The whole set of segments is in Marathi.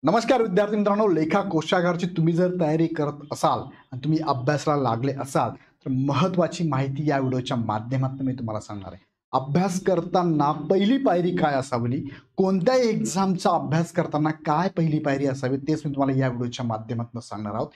नमस्कार विद्यार्थी मित्रांनो, लेखा कोशागारची तुम्ही जर तयारी करत असाल आणि तुम्ही अभ्यासाला लागले असाल तर महत्त्वाची माहिती या व्हिडिओच्या माध्यमातून मी तुम्हाला सांगणार आहे. अभ्यास करताना पहिली पायरी काय असावी, कोणत्याही एक्झामचा अभ्यास करताना काय पहिली पायरी असावी तेच मी तुम्हाला या व्हिडिओच्या माध्यमातून सांगणार आहोत.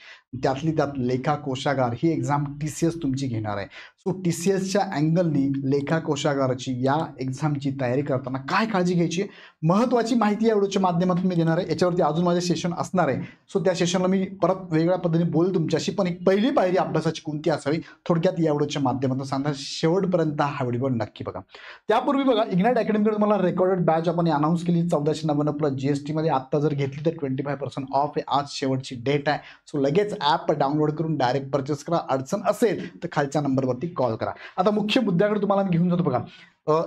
त्यातली त्यात लेखा कोशागार ही एक्झाम TCS तुमची घेणार आहे. सो TCSच्या अँगलनी लेखा कोशागाराची या एक्झामची तयारी करताना काय काळजी घ्यायची महत्त्वाची माहिती या व्हिडिओच्या माध्यमातून मी देणार आहे. याच्यावरती अजून माझे सेशन असणार आहे. सो त्या सेशनला मी परत वेगळ्या पद्धतीने बोल तुमच्याशी, पण एक पहिली पायरी अभ्यासाची कोणती असावी थोडक्यात या व्हिडिओच्या माध्यमातून सांगणार. शेवटपर्यंत हा व्हिडिओ नक्की बघा. त्यापूर्वी बघा, इग्नाइट अकॅडमीकडे तुम्हाला रेकॉर्डेड बॅच आपण अनाऊन्स केली 1499 प्लस GST मध्ये. आत्ता जर घेतली तर 25% ऑफ आहे. आज शेवटची डेट आहे. सो लगेच ॲप डाउनलोड करून डायरेक्ट परचेस करा. अडचण असेल तर खालच्या नंबरवरती कॉल करा. आता मुख्य मुद्द्याकडे तुम्हाला मी घेऊन जातो. बघा,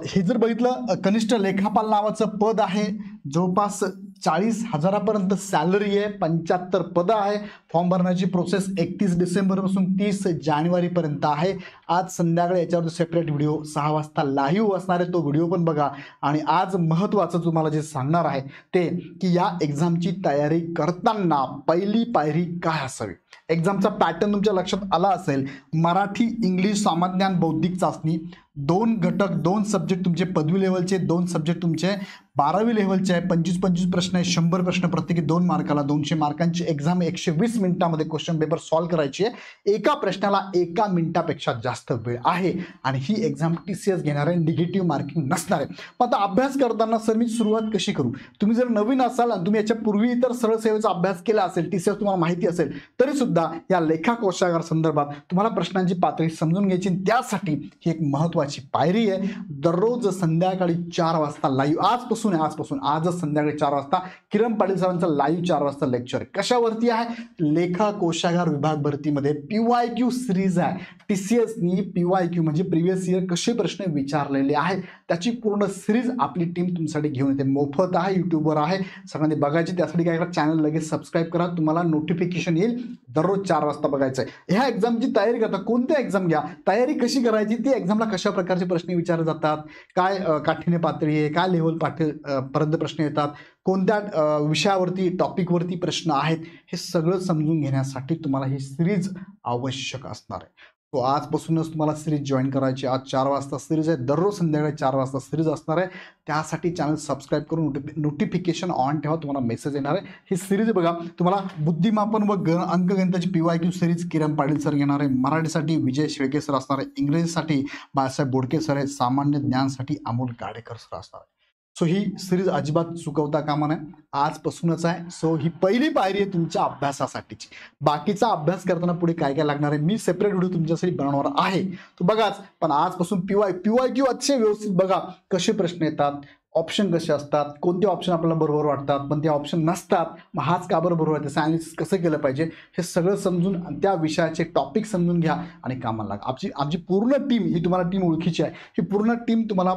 हे जर बघितलं, कनिष्ठ लेखापाल नावाचं पद आहे. जवळपास 40,000पर्यंत सॅलरी आहे. 75 पदं आहे. फॉर्म भरण्याची प्रोसेस 31 डिसेंबरपासून 30 जानेवारीपर्यंत आहे. आज संध्याकाळी याच्यावर सेपरेट व्हिडिओ 6 वाजता लाईव्ह असणार आहे. तो व्हिडिओ पण बघा. आणि आज महत्त्वाचं तुम्हाला जे सांगणार आहे ते की या एक्झामची तयारी करताना पहिली पायरी काय असावी. एक्झामचा पॅटर्न तुमच्या लक्षात आला असेल. मराठी, इंग्लिश, सामान्यज्ञान, बौद्धिक चाचणी, 2 घटक, 2 सब्जेक्ट तुमचे पदवी लेवलचे, 2 सब्जेक्ट तुमचे 12वी लेवलचे आहे. 25-25 प्रश्न आहे. 100 प्रश्न, प्रत्येकी 2 मार्काला. 200 मार्कांची एक्झाम. 120 मिनिटांमध्ये क्वेश्चन पेपर सॉल्व्ह करायची आहे. एका प्रश्नाला 1 मिनिटापेक्षा जास्त वेळ आहे आणि ही एक्झाम TCS घेणार आहे. निगेटिव्ह मार्किंग नसणार आहे. पण आता अभ्यास करताना सर मी सुरुवात कशी करू. तुम्ही जर नवीन असाल आणि तुम्ही याच्यापूर्वी इतर सरळ सेवेचा अभ्यास केला असेल, TCS तुम्हाला माहिती असेल, तरी सुद्धा या लेखा कोशागार संदर्भात तुम्हाला प्रश्नांची पातळी समजून घ्यायची. त्यासाठी ही एक महत्त्वाची पायरी आहे. दररोज संध्याकाळी 4 वाजता लाईव्ह, आजच संध्याकाळी 4 वाजता किरण पाटील सरांचं लाईव्ह 4 वाजता लेक्चर. कशावरती आहे. लेखा कोशागार विभाग भरतीमध्ये PYQ सिरीज आहे. TCSनी PYQ म्हणजे प्रिव्हियस इयर कसे प्रश्न विचारलेले आहेत त्याची पूर्ण सिरीज आपली टीम तुमच्यासाठी घेऊन येते. मोफत आहे, यूट्यूबवर आहे, सगळ्यांनी बघायची. त्यासाठी काय करा, चॅनल लगेच सबस्क्राईब करा. तुम्हाला नोटिफिकेशन येईल. दररोज 4 वाजता बघायचं आहे. ह्या एक्झामची तयारी करता कोणत्या एक्झाम घ्या, तयारी कशी करायची, ती एक्झामला कशा प्रकारचे प्रश्न विचारले जातात, काय काठीण्य पातळी आहे, काय लेवल पर्यंत प्रश्न येतात, कोणत्या विषयावरती टॉपिकवरती प्रश्न आहेत, हे सगळं समजून घेण्यासाठी तुम्हाला ही सिरीज आवश्यक असणार आहे. तो आजपासूनच तुम्हाला सिरीज जॉईन करायची. आज 4 वाजता सिरीज आहे. दररोज संध्याकाळी 4 वाजता सिरीज असणार आहे. त्यासाठी चॅनल सबस्क्राईब करून नोटिफिकेशन ऑन ठेवा. तुम्हाला मेसेज येणार आहे. ही सिरीज बघा. तुम्हाला बुद्धिमापन व अंकगणिताची PYQ series Kiran Patil sir घेणार आहे. मराठीसाठी विजय शेळके सर असणार आहे. इंग्रजीसाठी बाळासाहेब बोडके सर आहे. सामान्य ज्ञानसाठी अमोल गाडेकर सर असणार आहे. सो ही सिरीज अजिबात चुकवता कामा नये. आजपासूनच आहे. सो ही पहिली पायरी आहे तुमच्या अभ्यासासाठीची. बाकीचा अभ्यास करताना पुढे काय काय लागणार आहे मी सेपरेट व्हिडिओ तुमच्यासाठी बनवणार आहे, तो बघाच. पण आजपासून PYQ अतिशय व्यवस्थित बघा. कसे प्रश्न येतात, ऑप्शन कसे असतात, कोणते ऑप्शन आपल्याला बरोबर वाटतात, पण ते ऑप्शन नसतात, मग हाच का बरोबर आहे, त्याचं ॲनालिसिस कसं केलं पाहिजे, हे सगळं समजून त्या विषयाचे टॉपिक समजून घ्या आणि कामाला लागा. आमची पूर्ण टीम, ही तुम्हाला टीम ओळखीची आहे, ही पूर्ण टीम तुम्हाला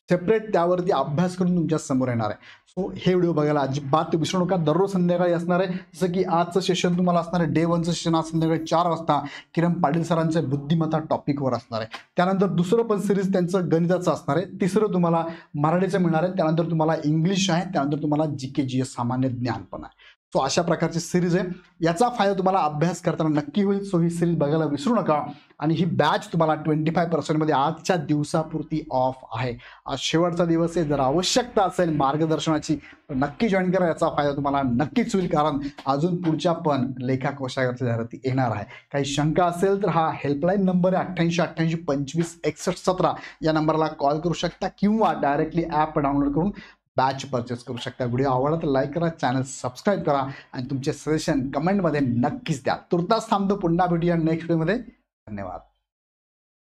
सेपरेट त्यावरती अभ्यास करून तुमच्या समोर येणार आहे. सो हे व्हिडिओ बघायला अजिबात विसरू नका. दररोज संध्याकाळी असणार आहे. जसं की आजचं सेशन तुम्हाला असणार आहे, डे 1चं सेशन आज संध्याकाळी 4 वाजता किरण पाटील सरांच्या बुद्धिमत्ता टॉपिकवर असणार आहे. त्यानंतर दुसरं पण सिरीज त्यांचं गणिताचं असणार आहे. तिसरं तुम्हाला मराठीचं मिळणार आहे. त्यानंतर तुम्हाला इंग्लिश आहे. त्यानंतर तुम्हाला GK GS सामान्य ज्ञान पण आहे. सो अशा प्रकारची सिरीज आहे. याचा फायदा तुम्हाला अभ्यास करताना नक्की होईल. सो ही सिरीज बघायला विसरू नका. आणि ही बॅच तुम्हाला 25% मध्ये आजच्या दिवसापुरती ऑफ आहे. आज शेवटचा दिवस आहे. जर आवश्यकता असेल मार्गदर्शनाची तर नक्की जॉईन करा. याचा फायदा तुम्हाला नक्कीच होईल, कारण अजून पुढच्या पण लेखा कोशागारच्या जाहिराती येणार आहे. काही शंका असेल तर हा हेल्पलाईन नंबर आहे 8888 25 61 17. या नंबरला कॉल करू शकता किंवा डायरेक्टली ॲप डाउनलोड करून बॅच परचेस करू शकता. व्हिडिओ आवडला तर लाईक करा, चॅनल सबस्क्राईब करा आणि तुमचे सजेशन कमेंटमध्ये नक्कीच द्या. तुर्तास थांबतो. पुन्हा भेटूया नेक्स्ट व्हिडिओमध्ये. धन्यवाद.